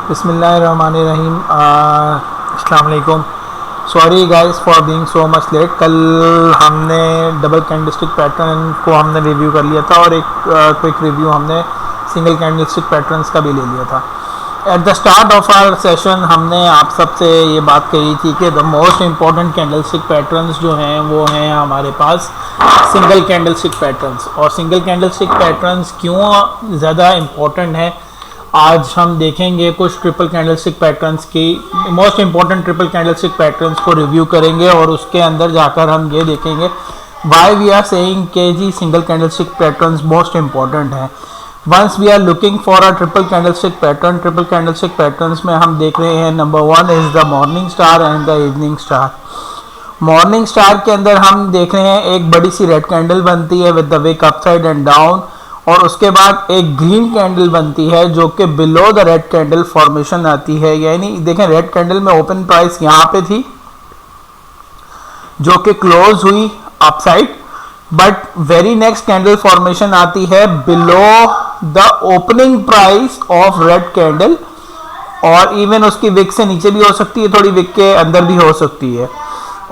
बिस्मिल्लाहिर्रहमानिर्रहीम। अस्सलाम वालेकुम। Sorry guys for being so much late. कल हमने डबल कैंडलस्टिक पैटर्न को हमने रिव्यू कर लिया था और एक क्विक रिव्यू हमने सिंगल कैंडलस्टिक पैटर्न्स का भी ले लिया था। At the start of our session हमने आप सबसे ये बात कही थी कि the most important candlestick patterns जो हैं वो हैं हमारे पास सिंगल कैंडलस्टिक पैटर्न्स। और सिंगल कैंडलस्टिक पैटर्न्स क्यों ज़्यादा इम्पॉर्टेंट है, आज हम देखेंगे। कुछ ट्रिपल कैंडलस्टिक पैटर्न्स की most important triple candlestick patterns को रिव्यू करेंगे और उसके अंदर जाकर हम ये देखेंगे व्हाई वी आर सेइंग के जी single candlestick patterns most important है। Once we are looking for a triple candlestick pattern, triple candlestick patterns में हम देख रहे हैं number 1 is the morning star and the evening star. Morning star के अंदर हम देख रहे हैं एक बड़ी सी रेड कैंडल बनती है with the wick upside and down, और उसके बाद एक ग्रीन कैंडल बनती है जो कि below the red candle formation आती है। यानी देखें, रेड कैंडल में ओपन प्राइस यहाँ पे थी जो कि क्लोज हुई upside, but very next candle formation आती है below the opening price of red candle, और इवन उसकी विक से नीचे भी हो सकती है, थोड़ी विक के अंदर भी हो सकती है,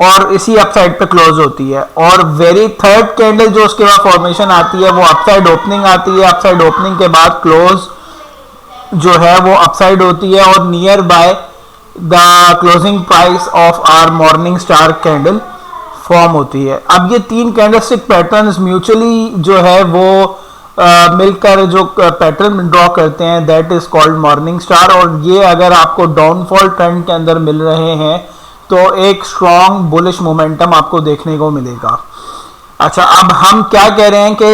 और इसी अपसाइड पे क्लोज होती है। और वेरी थर्ड कैंडल जो उसके बाद फॉर्मेशन आती है वो अपसाइड ओपनिंग आती है। अपसाइड ओपनिंग के बाद क्लोज जो है वो अपसाइड होती है और near by the closing price of our morning star candle form होती है। अब ये तीन कैंडलस्टिक पैटर्न्स म्यूचुअली जो है वो मिलकर जो पैटर्न ड्रॉ करते हैं that is called morning star. और ये अगर आपको डाउनफॉल ट्रेंड के अंदर मिल रहे हैं तो एक स्ट्रॉन्ग बुलिश मोमेंटम आपको देखने को मिलेगा। अच्छा, अब हम क्या कह रहे हैं कि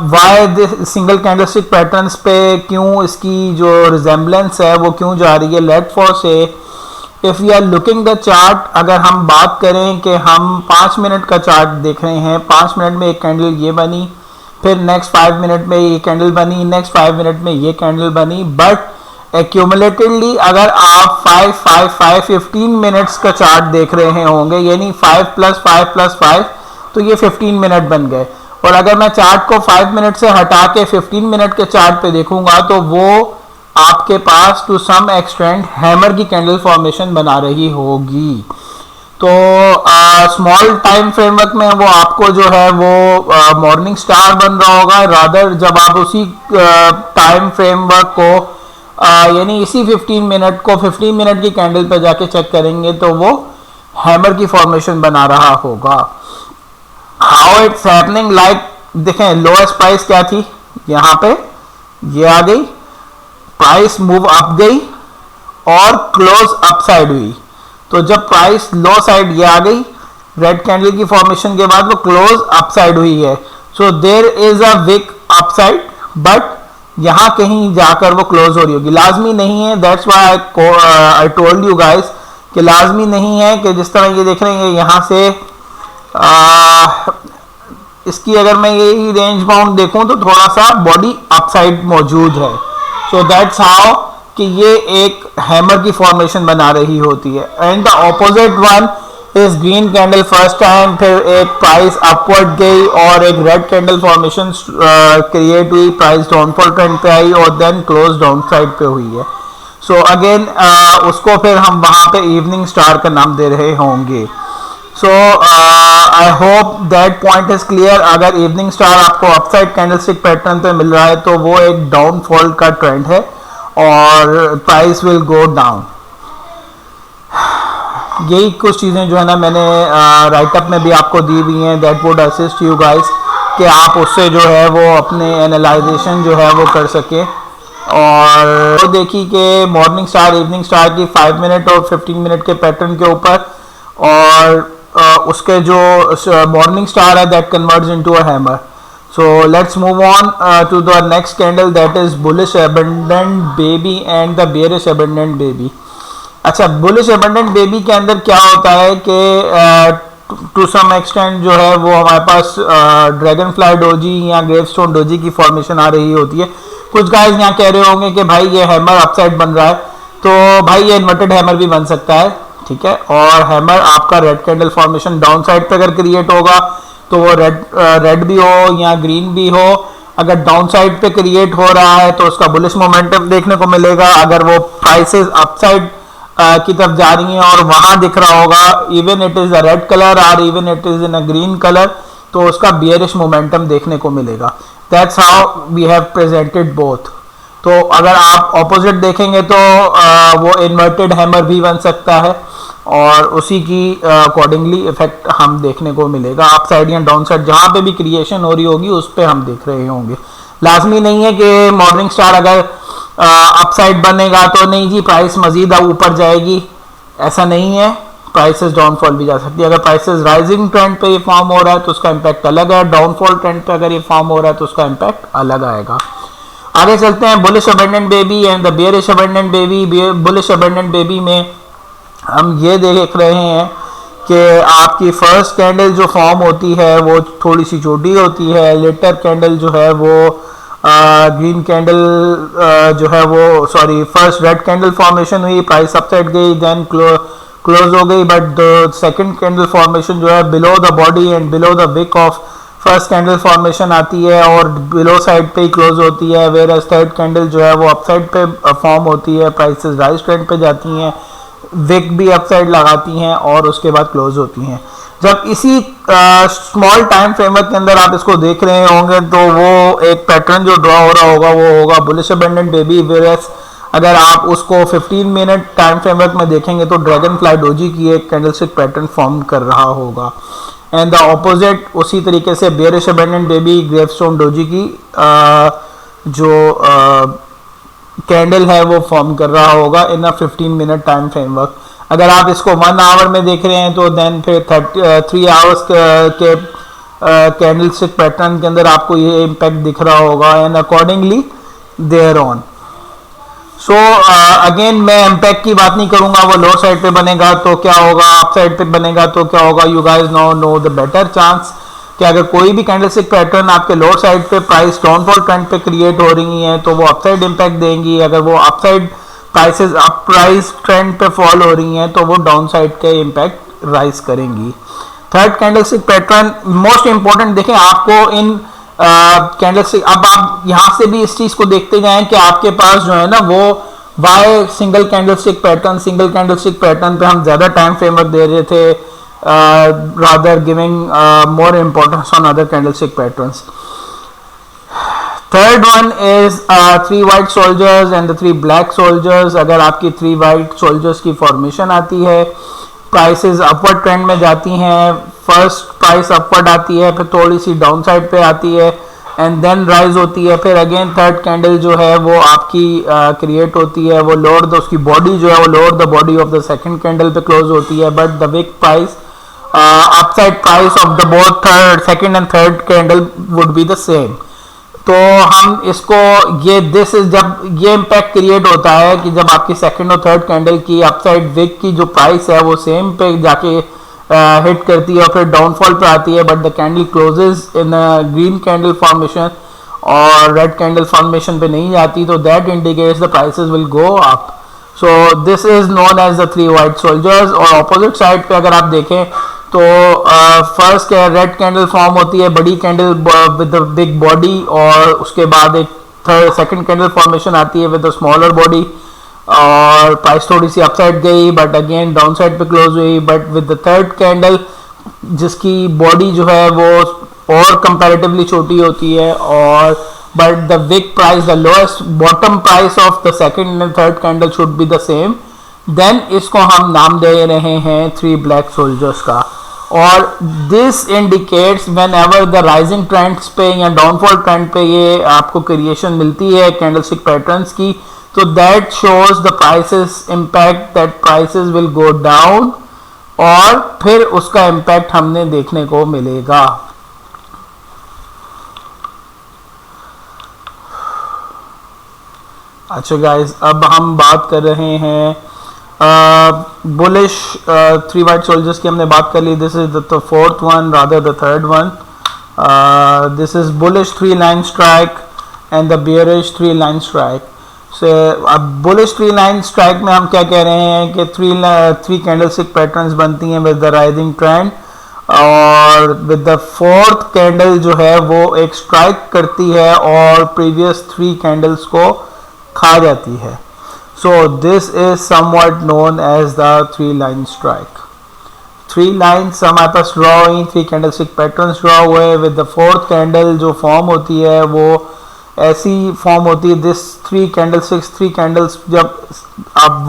वाई सिंगल कैंडलस्टिक पैटर्न्स पे क्यों इसकी जो रिजेम्बलेंस है वो क्यों जा रही है। Let for say if we are looking the chart, अगर हम बात करें कि हम 5 मिनट का चार्ट देख रहे हैं, 5 मिनट में एक कैंडल ये बनी, फिर नेक्स्ट 5 मिनट में ये कैंडल बनी, नेक्स्ट 5 मिनट में ये कैंडल बनी, बट एक्यूमुलेटेडली अगर आप 15 मिनट्स का चार्ट देख रहे होंगे, यानी 5 + 5 + 5 तो ये 15 मिनट बन गए। और अगर मैं चार्ट को 5 मिनट से हटा के 15 मिनट के चार्ट पे देखूंगा तो वो आपके पास टू सम एक्सटेंट हैमर की कैंडल फॉर्मेशन बना रही होगी। तो स्मॉल टाइम फ्रेमवर्क में वो आपको जो है वो मॉर्निंग स्टार बन रहा होगा। रादर जब आप उसी टाइम फ्रेमवर्क को यानी इसी 15 मिनट को 15 मिनट की कैंडल पे जाके चेक करेंगे तो वो हैमर की फॉर्मेशन बना रहा होगा। हाउ इट्स हैपनिंग, लाइक देखें लोएस्ट प्राइस क्या थी, यहाँ पे ये आ गई, प्राइस मूव अप गई और क्लोज अपसाइड हुई। तो जब प्राइस लो साइड ये आ गई, रेड कैंडल की फॉर्मेशन के बाद वो क्लोज अपसाइड हुई है। So there is a wick upside, but यहां कहीं जाकर वो क्लोज हो रही होगी। लाजमी नहीं है, that's why I told you guys कि लाजमी नहीं है कि जिस तरह ये देख रहे हैं यहाँ से इसकी अगर मैं यही रेंज बाउंड देखूं तो थोड़ा सा बॉडी अपसाइड मौजूद है। सो दैट्स हाउ कि ये एक हैमर की फॉर्मेशन बना रही होती है। एंड द ऑपोजिट वन इस ग्रीन कैंडल फर्स्ट टाइम, फिर एक प्राइस अपवर्ड गई और एक रेड कैंडल फॉर्मेशन क्रिएट हुई, प्राइस डाउनफॉल ट्रेंड पे आई और देन क्लोज डाउन साइड पे हुई है। सो अगेन उसको फिर हम वहां पे इवनिंग स्टार का नाम दे रहे होंगे। So I hope that point is clear. अगर इवनिंग स्टार आपको अपसाइड कैंडलस्टिक पैटर्न पे मिल रहा है तो वो एक डाउनफॉल का ट्रेंड है और प्राइस विल गो डाउन। यही कुछ चीज़ें जो है ना मैंने राइटअप में भी आपको दी हुई हैं, that would assist you guys कि आप उससे जो है वो अपने एनालाइजेशन जो है वो कर सके। और तो देखिए कि मॉर्निंग स्टार इवनिंग स्टार की 5 मिनट और 15 मिनट के पैटर्न के ऊपर, और उसके जो मॉर्निंग स्टार है that converts into a hammer. So let's move on to the next candle that is bullish abandoned baby and the bearish abandoned baby. अच्छा, बुलिश एबंडेंट बेबी के अंदर क्या होता है कि टू सम एक्सटेंट जो है वो हमारे पास ड्रैगन फ्लाई डोजी या ग्रेवस्टोन डोजी की फॉर्मेशन आ रही होती है। कुछ गाइस यहाँ कह रहे होंगे कि भाई ये हैमर अपसाइड बन रहा है, तो भाई ये इन्वर्टेड हैमर भी बन सकता है, ठीक है। और हैमर आपका red candle formation down side पे अगर क्रिएट होगा तो वो रेड भी हो या ग्रीन भी हो, अगर डाउन साइड पे क्रिएट हो रहा है तो उसका बुलिश मोमेंटम देखने को मिलेगा। अगर वो प्राइसेस अपसाइड की तरफ जा रही हैं और वहां दिख रहा होगा even it is a red colour और even it is in a green colour, तो उसका बियरिश मोमेंटम देखने को मिलेगा। That's how we have presented both. तो अगर आप ऑपोजिट देखेंगे तो वो इन्वर्टेड हैमर भी बन सकता है और उसी की अकॉर्डिंगली इफेक्ट हम देखने को मिलेगा। अप साइड या डाउन साइड जहां पे भी क्रिएशन हो रही होगी उस पर हम देख रहे होंगे। लाजमी नहीं है कि मॉर्निंग स्टार अगर अप साइड बनेगा तो नहीं जी प्राइस मजीद ऊपर जाएगी, ऐसा नहीं है। प्राइसेस डाउनफॉल भी जा सकती है। अगर प्राइसेस राइजिंग ट्रेंड पे ये फॉर्म हो रहा है तो उसका इम्पैक्ट अलग है, डाउनफॉल ट्रेंड पे अगर ये फॉर्म हो रहा है तो उसका इम्पैक्ट अलग आएगा। आगे चलते हैं bullish abundant baby and the bearish abundant baby. Bullish abundant baby में हम ये देख रहे हैं कि आपकी फर्स्ट कैंडल जो फॉर्म होती है वो थोड़ी सी छोटी होती है, लेटर कैंडल जो है वो ग्रीन कैंडल जो है वो sorry first red candle formation हुई, प्राइस अपसाइड गई, देन क्लोज हो गई, but the second candle formation जो है below the body and below the wick of first candle formation आती है और बिलो साइड पे ही क्लोज होती है। वेयर एज थर्ड कैंडल जो है वो अपसाइड पे फॉर्म होती है, प्राइसेस राइज ट्रेंड पे जाती हैं, विक भी अपसाइड लगाती हैं और उसके बाद क्लोज होती हैं। जब इसी स्मॉल टाइम फ्रेमवर्क के अंदर आप इसको देख रहे होंगे तो वो एक पैटर्न जो ड्रॉ हो रहा होगा वो होगा बुलिश अबंडेंट बेबी। वेयरएज अगर आप उसको 15 मिनट टाइम फ्रेमवर्क में देखेंगे तो ड्रैगन फ्लाई डोजी की एक कैंडलस्टिक पैटर्न फॉर्म कर रहा होगा एंड द ऑपोजिट उसी तरीके से bearish abundant baby gravestone doji की जो कैंडल है वो फॉर्म कर रहा होगा इन अ 15 मिनट टाइम फ्रेमवर्क। अगर आप इसको 1 आवर में देख रहे हैं तो देन फिर 3 आवर्स के कैंडलस्टिक पैटर्न के अंदर आपको ये इम्पैक्ट दिख रहा होगा and accordingly there on. So again मैं इम्पैक्ट की बात नहीं करूंगा, वो लोअर साइड पे बनेगा तो क्या होगा, अप साइड पे बनेगा तो क्या होगा। You guys know the better chance कि अगर कोई भी कैंडलस्टिक पैटर्न आपके लोअर साइड पे प्राइस डाउनफॉल ट्रेंड पे क्रिएट हो रही है तो वो अपसाइड इम्पैक्ट देंगी। अगर वो upside prices up price trend पे फॉल हो रही हैं तो वो डाउन साइड के इम्पैक्ट राइज करेंगी। Third candlestick pattern most important देखें आपको इन कैंडलस्टिक। अब आप यहाँ से भी इस चीज को देखते जाएं कि आपके पास जो है ना वो वाई सिंगल कैंडलस्टिक पैटर्न पे हम ज्यादा टाइम फ्रेमवर्क दे रहे थे rather giving more importance on other candlestick patterns. Third one is 3 white soldiers and the 3 black soldiers. अगर आपकी 3 white soldiers की फॉर्मेशन आती है, प्राइसेस अपवर्ड ट्रेंड में जाती हैं, फर्स्ट प्राइस अपवर्ड आती है, फिर थोड़ी सी डाउन साइड पे आती है एंड देन राइज होती है, फिर अगेन थर्ड कैंडल जो है वो आपकी क्रिएट होती है, वो लोअर उसकी बॉडी जो है वो lower the body of the second candle पे क्लोज होती है, but the wick price upside price of the both second and third candle would be the same. तो हम इसको ये दिस इज जब ये इम्पैक्ट क्रिएट होता है कि जब आपकी सेकंड और थर्ड कैंडल की अपसाइड विक की जो प्राइस है वो सेम पे जाके हिट करती है और फिर डाउनफॉल पे आती है, but the candle closes in green candle formation और रेड कैंडल फॉर्मेशन पे नहीं जाती, तो that indicates the prices will go up. So this is known as the 3 white soldiers. और ऑपोजिट साइड पे अगर आप देखें तो फर्स्ट रेड कैंडल फॉर्म होती है, बड़ी कैंडल विद बिग बॉडी, और उसके बाद एक सेकंड कैंडल फॉर्मेशन आती है विद स्मॉलर बॉडी और प्राइस थोड़ी सी अपसाइड गई बट अगेन डाउन साइड पे क्लोज हुई, but with the third candle जिसकी बॉडी जो है वो और कंपैरेटिवली छोटी होती है और but the wick price the lowest bottom price of the second and third candle should be the same, then इसको हम नाम दे रहे हैं 3 ब्लैक सोल्जर्स का। और this indicates when ever the rising trends पे या डाउनफॉल ट्रेंड पे ये आपको क्रिएशन मिलती है कैंडलस्टिक पैटर्न्स की, तो that shows the prices impact that prices will go down और फिर उसका इम्पैक्ट हमने देखने को मिलेगा। अच्छा गाइस, अब हम बात कर रहे हैं बुलिश 3 वाइट सोल्जर्स की हमने बात कर ली। This is the fourth one, rather the third one. This is bullish 3 line strike and the bearish 3 line strike. से अब बुलिश 3 लाइन स्ट्राइक में हम क्या कह रहे हैं कि 3 कैंडलस्टिक पैटर्न्स बनती हैं विद द राइजिंग ट्रेंड और विद द फोर्थ कैंडल जो है वो एक स्ट्राइक करती है और प्रीवियस 3 कैंडल्स को खा जाती है. So this is somewhat known as the 3 line strike. 3 lines हमारे पास ड्रॉ हुई, 3 कैंडलस्टिक पैटर्न्स ड्रॉ हुए. विद द फोर्थ कैंडल जो फॉर्म होती है वो ऐसी फॉर्म होती है. दिस 3 कैंडलस्टिक्स, 3 कैंडल्स जब आप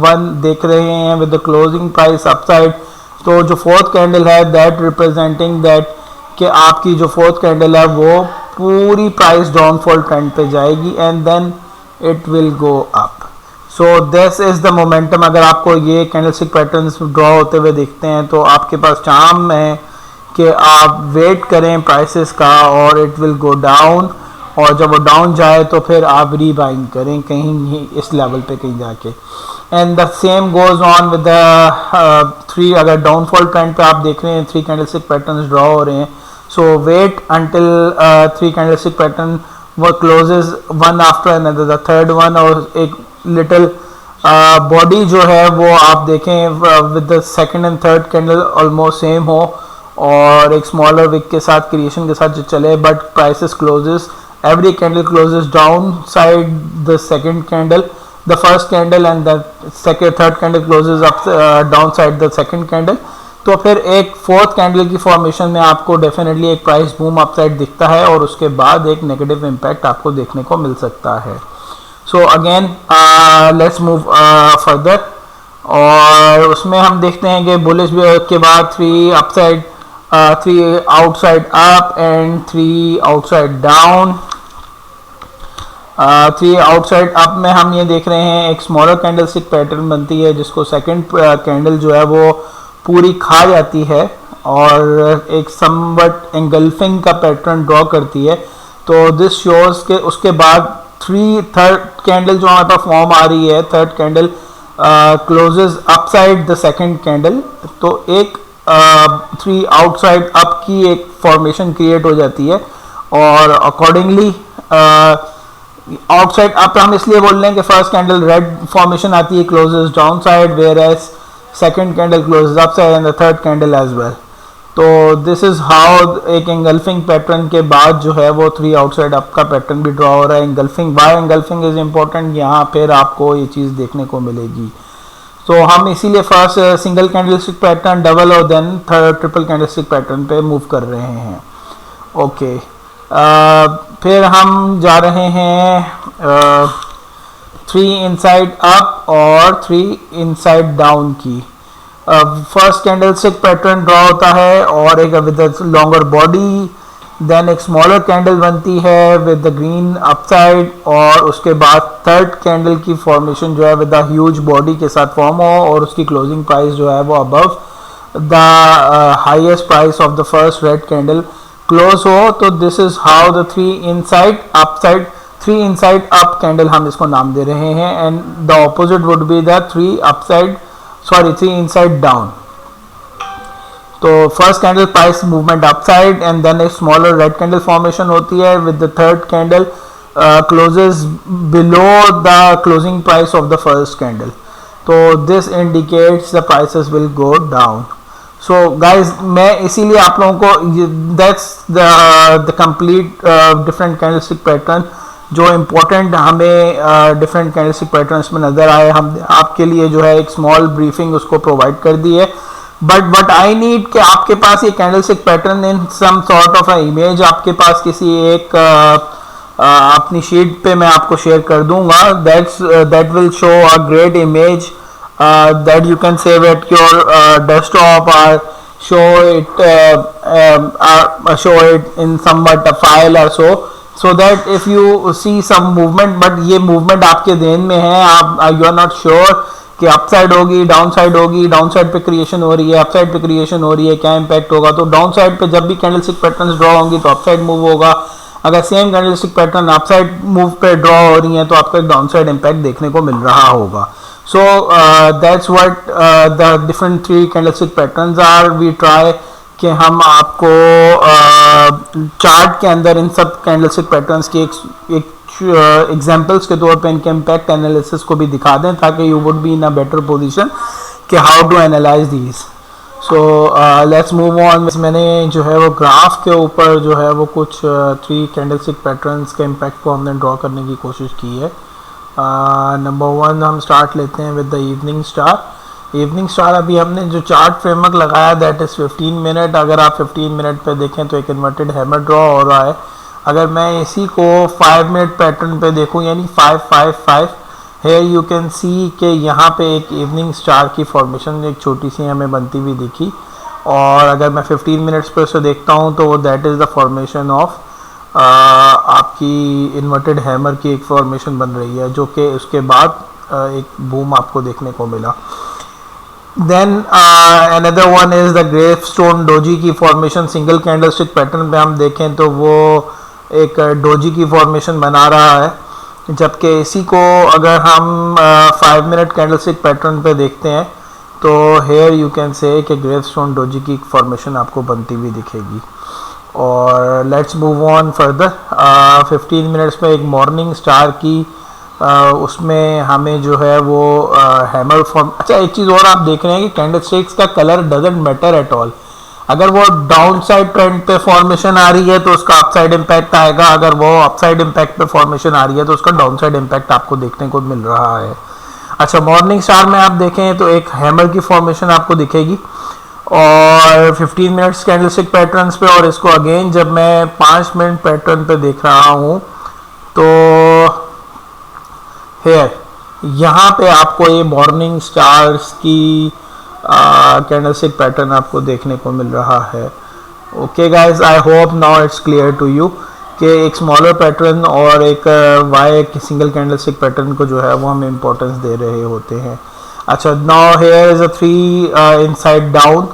1 देख रहे हैं with the closing price upside, तो जो फोर्थ कैंडल है दैट रिप्रेजेंटिंग दैट कि आपकी जो फोर्थ कैंडल है वो पूरी प्राइस डाउनफॉल ट्रेंड पे जाएगी and then it will go up. So this is the momentum. अगर आपको ये कैंडलस्टिक पैटर्न्स ड्रॉ होते हुए दिखते हैं तो आपके पास चांस है कि आप वेट करें प्राइसेस का और इट विल गो डाउन, और जब वो डाउन जाए तो फिर आप रीबाइंग करें कहीं इस लेवल पे कहीं जाके. And the same goes on with the 3. अगर डाउनफॉल ट्रेंड पे आप देख रहे हैं 3 कैंडलस्टिक पैटर्न्स ड्रॉ हो रहे हैं, so wait until 3 candlestick pattern वो closes one after another, the third one, और एक लिटिल बॉडी जो है वो आप देखें with the second and third candle almost same हो और एक स्मॉलर विक के साथ क्रिएशन के साथ जो चले, but prices closes every candle closes downside the second candle, the first candle, and the third candle closes up downside the second candle. तो फिर एक फोर्थ कैंडल की फॉर्मेशन में आपको डेफिनेटली एक प्राइस बूम अपसाइड दिखता है और उसके बाद एक नेगेटिव इम्पैक्ट आपको देखने को मिल सकता है. So again let's move further, और उसमें हम देखते हैं कि बुलिश के बाद 3 upside, 3 outside up and 3 outside down. 3 outside up में हम ये देख रहे हैं एक स्मॉलर कैंडलस्टिक पैटर्न बनती है जिसको सेकंड कैंडल जो है वो पूरी खा जाती है और एक समवट एंगल्फिंग का पैटर्न ड्रॉ करती है. तो दिस शोज के उसके बाद थर्ड कैंडल जो हमारे पास फॉर्म आ रही है, third candle closes upside the second candle, तो एक 3 आउटसाइड अप की एक फॉर्मेशन क्रिएट हो जाती है. और अकॉर्डिंगली आउटसाइड अप हम इसलिए बोल रहे हैं कि फर्स्ट कैंडल रेड फॉर्मेशन आती है, closes down side, whereas second candle closes up side and the third candle as well. तो दिस इज हाउ एक एंगल्फिंग पैटर्न के बाद जो है वो 3 आउटसाइड अप का पैटर्न भी ड्रॉ हो रहा है. Engulfing, why engulfing is important, यहाँ फिर आपको ये चीज़ देखने को मिलेगी. तो हम इसीलिए first single candlestick pattern, double और then third triple candlestick pattern पे मूव कर रहे हैं. ओके, फिर हम जा रहे हैं 3 इनसाइड अप और 3 इनसाइड डाउन की. फर्स्ट कैंडलस्टिक पैटर्न ड्रॉ होता है और एक विद लॉन्गर बॉडी, देन एक स्मॉलर कैंडल बनती है विद द ग्रीन अपसाइड, और उसके बाद थर्ड कैंडल की फॉर्मेशन जो है विद द ह्यूज बॉडी के साथ फॉर्म हो और उसकी क्लोजिंग प्राइस जो है वो above the highest price of the first red candle close हो. तो this is how the 3 inside upside, 3 inside up candle हम इसको नाम दे रहे हैं, and the opposite would be the 3 inside down. तो first candle price movement upside and then एक स्मॉलर रेड कैंडल फॉर्मेशन होती है with the third candle closes below the closing price of the first candle. तो this indicates the prices will go down. So guys, मैं इसीलिए आप लोगों को that's the complete different candlestick pattern जो important हमें डिफरेंट कैंडलस्टिक पैटर्न्स में नज़र आए. हम आपके लिए जो है एक स्मॉल ब्रीफिंग उसको प्रोवाइड कर दी है. बट आई नीड कि आपके पास ये candlestick pattern in some sort of a image आपके पास किसी एक अपनी शीट पे मैं आपको शेयर कर दूंगा. That will show a great image that you can save at your desktop or show it in somewhat a file or so that if you see some movement, but ये movement आपके ध्यान में है, आप you are not sure कि upside होगी, down side होगी, down side पे क्रिएशन हो रही है, अपसाइड पे क्रिएशन हो रही है, क्या इम्पैक्ट होगा. तो डाउन साइड पे जब भी कैंडलस्टिक पैटर्न्स ड्रॉ होंगी तो अपसाइड मूव होगा. अगर same candlestick pattern upside move पे ड्रॉ हो रही है तो आपको एक डाउन साइड इम्पैक्ट देखने को मिल रहा होगा. So that's what the different 3 candlestick patterns are. We try कि हम आपको चार्ट के अंदर इन सब कैंडलस्टिक पैटर्न्स की एक एग्जांपल्स के तौर पे इनके इम्पैक्ट एनालिसिस को भी दिखा दें ताकि you would be in a better position कि how to analyse these. So let's move on. मैंने जो है वो ग्राफ के ऊपर जो है वो कुछ 3 कैंडलस्टिक पैटर्न्स के इम्पैक्ट को हमने ड्रॉ करने की कोशिश की है। नंबर 1 हम स्टार्ट लेते हैं with the evening star. Evening star अभी हमने जो चार्ट फ्रेमवर्क लगाया दैट इज़ 15 मिनट। अगर आप 15 मिनट पे देखें तो एक इन्वर्टेड हैमर ड्रॉ हो रहा है। अगर मैं इसी को 5 मिनट पैटर्न पे देखूं यानी 555, हेयर यू कैन सी कि यहाँ पे एक इवनिंग स्टार की फॉर्मेशन एक छोटी सी हमें बनती हुई दिखी। और अगर मैं 15 मिनट्स पे उसे देखता हूँ तो that is the formation of आपकी इन्वर्टेड हैमर की एक फॉर्मेशन बन रही है, जो कि उसके बाद एक बूम आपको देखने को मिला। Then another one is the gravestone doji की फॉर्मेशन। सिंगल कैंडलस्टिक पैटर्न पे हम देखें तो वो एक डोजी की फॉर्मेशन बना रहा है, जबकि इसी को अगर हम 5 मिनट कैंडलस्टिक पैटर्न पे देखते हैं तो हेयर यू कैन से कि ग्रेवस्टोन डोजी की फॉर्मेशन आपको बनती हुई दिखेगी। और let's move on further. 15 minutes में एक मॉर्निंग स्टार की उसमें हमें जो है वो हैमर फॉर्म। अच्छा, एक चीज़ और आप देख रहे हैं कि कैंडलस्टिक्स का colour doesn't matter at all. अगर वो डाउन साइड ट्रेंड पे फॉर्मेशन आ रही है तो उसका अपसाइड इम्पैक्ट आएगा, अगर वो अपसाइड इम्पैक्ट पे फॉर्मेशन आ रही है तो उसका डाउन साइड इम्पैक्ट आपको देखने को मिल रहा है। अच्छा, मॉर्निंग स्टार में आप देखें तो एक हैमर की फॉर्मेशन आपको दिखेगी और 15 मिनट्स कैंडलस्टिक पैटर्न्स पे। और इसको अगेन जब मैं 5 मिनट पैटर्न पे देख रहा हूँ तो हेयर यहाँ पे आपको ये मॉर्निंग स्टार्स की कैंडलस्टिक पैटर्न आपको देखने को मिल रहा है। Okay guys, I hope now it's clear to you कि एक स्मॉलर पैटर्न और एक वाई सिंगल कैंडलस्टिक पैटर्न को जो है वो हम इम्पोर्टेंस दे रहे होते हैं। अच्छा, now here is a 3 inside down.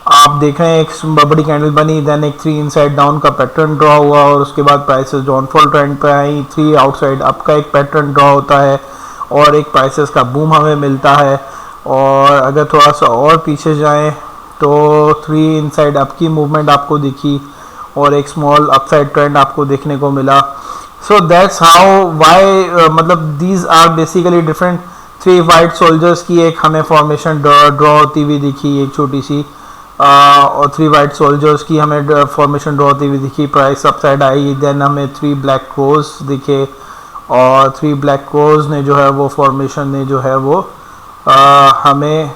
आप देख रहे हैं एक बड़ी कैंडल बनी, देन एक 3 इनसाइड डाउन का पैटर्न ड्रॉ हुआ और उसके बाद प्राइसेस डाउनफॉल ट्रेंड पे आई। 3 आउटसाइड अप का एक पैटर्न ड्रॉ होता है और एक प्राइसेस का बूम हमें मिलता है। और अगर थोड़ा सा और पीछे जाएं तो 3 इनसाइड अप की मूवमेंट आपको दिखी और एक स्मॉल अपसाइड ट्रेंड आपको देखने को मिला। सो दैट्स हाउ वाई मतलब these are basically different. 3 white soldiers की एक हमें फॉर्मेशन ड्रॉ होती हुई दिखी, एक छोटी सी, और 3 वाइट सोल्जर्स की हमें फॉर्मेशन ड्रॉ होती हुई दिखी, प्राइस अपसाइड आई। देन हमें 3 ब्लैक क्रोज दिखे और 3 ब्लैक क्रोज ने जो है वो फॉर्मेशन ने जो है वो हमें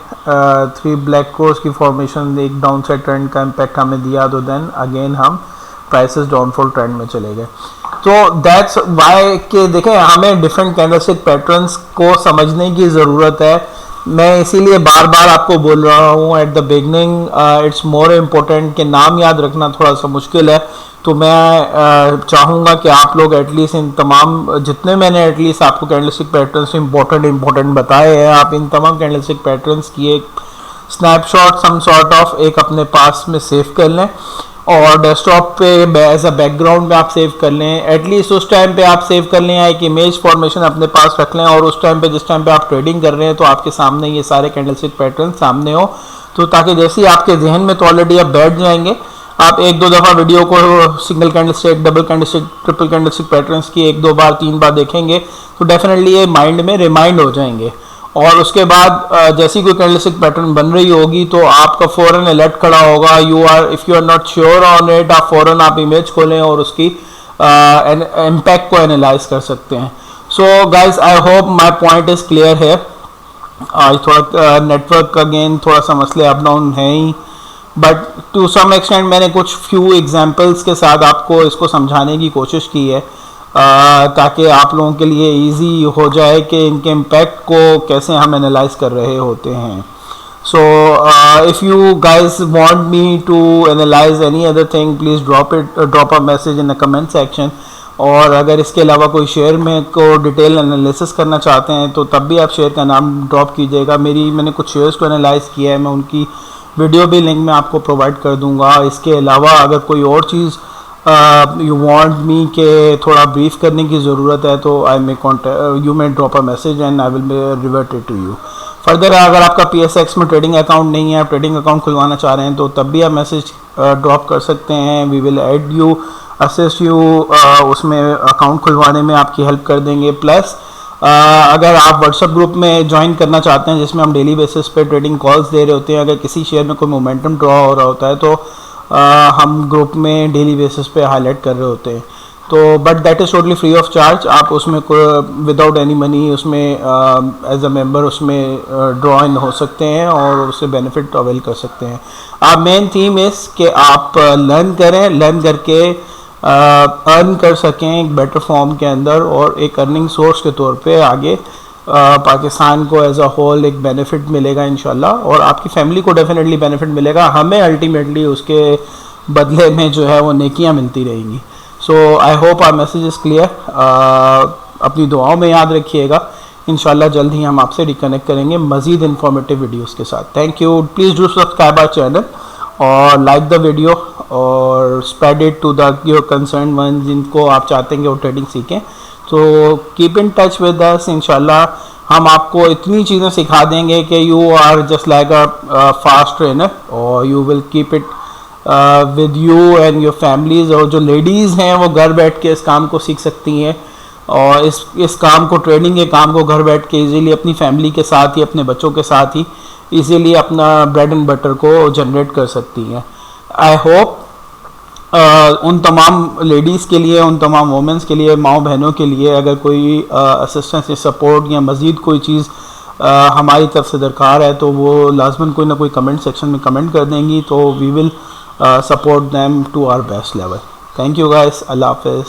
3 ब्लैक क्रोज की फॉर्मेशन एक डाउन साइड ट्रेंड का इम्पैक्ट हमें दिया। तो देन अगेन हम प्राइसेस डाउनफॉल ट्रेंड में चले गए। तो दैट्स वाई के देखें हमें डिफरेंट कैंडलस्टिक पैटर्न्स को समझने की ज़रूरत है। मैं इसीलिए बार बार आपको बोल रहा हूँ at the beginning it's more important कि नाम याद रखना थोड़ा सा मुश्किल है। तो मैं चाहूँगा कि आप लोग एटलीस्ट इन तमाम जितने मैंने एटलीस्ट आपको कैंडलस्टिक पैटर्न्स इम्पोर्टेंट बताए हैं, आप इन तमाम कैंडलस्टिक पैटर्न्स की एक स्नैपशॉट सम सॉर्ट ऑफ एक अपने पास में सेव कर लें और डेस्कटॉप पे एज अ बैकग्राउंड में आप सेव कर लें। एटलीस्ट उस टाइम पे आप सेव कर लें, एक इमेज फॉर्मेशन अपने पास रख लें और उस टाइम पे जिस टाइम पे आप ट्रेडिंग कर रहे हैं तो आपके सामने ये सारे कैंडलस्टिक पैटर्न सामने हो, तो ताकि जैसे ही आपके जहन में तो ऑलरेडी आप बैठ जाएंगे, आप 1-2 दफ़ा वीडियो को single candlestick, double candlestick, triple candlestick patterns की 1-2 बार 3 बार देखेंगे तो डेफिनेटली ये माइंड में रिमाइंड हो जाएंगे। और उसके बाद जैसी कोई कैंडलस्टिक पैटर्न बन रही होगी तो आपका फ़ौरन अलर्ट खड़ा होगा। If you are not sure on it, आप फ़ौरन आप इमेज खोलें और उसकी इम्पैक्ट को एनालाइज कर सकते हैं। So guys, I hope my point is clear है। आज थोड़ा नेटवर्क का गेन थोड़ा सा मसले अप डाउन है ही, बट टू सम एक्सटेंट मैंने कुछ फ्यू एग्जांपल्स के साथ आपको इसको समझाने की कोशिश की है ताकि आप लोगों के लिए इजी हो जाए कि इनके इम्पैक्ट को कैसे हम एनालाइज कर रहे होते हैं। So if you guys want me to analyse any other thing, please drop a message in the comment section. और अगर इसके अलावा कोई शेयर में को डिटेल एनालिसिस करना चाहते हैं तो तब भी आप शेयर का नाम ड्रॉप कीजिएगा। मैंने कुछ शेयर्स को एनालाइज किया है, मैं उनकी वीडियो भी लिंक में आपको प्रोवाइड कर दूंगा। इसके अलावा अगर कोई और चीज़ यू वांट मी के थोड़ा ब्रीफ करने की ज़रूरत है तो you may drop a message and I will revert it to you. Further अगर आपका PSX में ट्रेडिंग अकाउंट नहीं है, आप ट्रेडिंग अकाउंट खुलवाना चाह रहे हैं तो तब भी आप मैसेज ड्रॉप कर सकते हैं। We will add you, assist you, उसमें अकाउंट खुलवाने में आपकी हेल्प कर देंगे। प्लस अगर आप व्हाट्सएप ग्रुप में ज्वाइन करना चाहते हैं जिसमें हम डेली बेसिस पे ट्रेडिंग कॉल्स दे रहे होते हैं, अगर किसी शेयर में कोई मोमेंटम ड्रॉ हो रहा होता है तो हम ग्रुप में डेली बेसिस पे हाईलाइट कर रहे होते हैं। तो but that is totally free of charge, आप उसमें विदाउट एनी मनी उसमें एज अ मेंबर उसमें ड्रॉ इन हो सकते हैं और उससे बेनिफिट अवेल कर सकते हैं। आप मेन थीम इस कि आप लर्न करें, लर्न करके अर्न कर सकें एक बेटर फॉर्म के अंदर और एक अर्निंग सोर्स के तौर पे आगे पाकिस्तान को एज अ होल एक बेनिफिट मिलेगा इंशाल्लाह, और आपकी फैमिली को डेफिनेटली बेनिफिट मिलेगा, हमें अल्टीमेटली उसके बदले में जो है वो नेकियां मिलती रहेंगी। So I hope our message is clear. अपनी दुआओं में याद रखिएगा, इंशाल्लाह जल्द ही हम आपसे रिकनेक्ट करेंगे मज़ीद इन्फॉर्मेटिव वीडियोस के साथ। Thank you. Please do subscribe our channel और लाइक द वीडियो और spread it to the your concern one जिनको आप चाहते हैं कि वो ट्रेडिंग सीखें। तो keep in touch with us, इंशाल्लाह हम आपको इतनी चीज़ें सिखा देंगे कि you are just like a fast trainer और you will keep it with you and your families. और जो लेडीज़ हैं वो घर बैठ के इस काम को सीख सकती हैं और इस काम को, ट्रेडिंग के काम को घर बैठ के इजीली अपनी फैमिली के साथ ही, अपने बच्चों के साथ ही इजीली अपना ब्रेड एंड बटर को जनरेट कर सकती हैं। आई होप उन तमाम लेडीज़ के लिए, उन तमाम वुमेंस के लिए, माओ बहनों के लिए अगर कोई असिस्टेंस या सपोर्ट या मज़ीद कोई चीज़ हमारी तरफ से दरकार है तो वो लाजमन कोई ना कोई कमेंट सेक्शन में कमेंट कर देंगी, तो we will support them to our best level. Thank you guys, अल्लाह हाफ़िज़।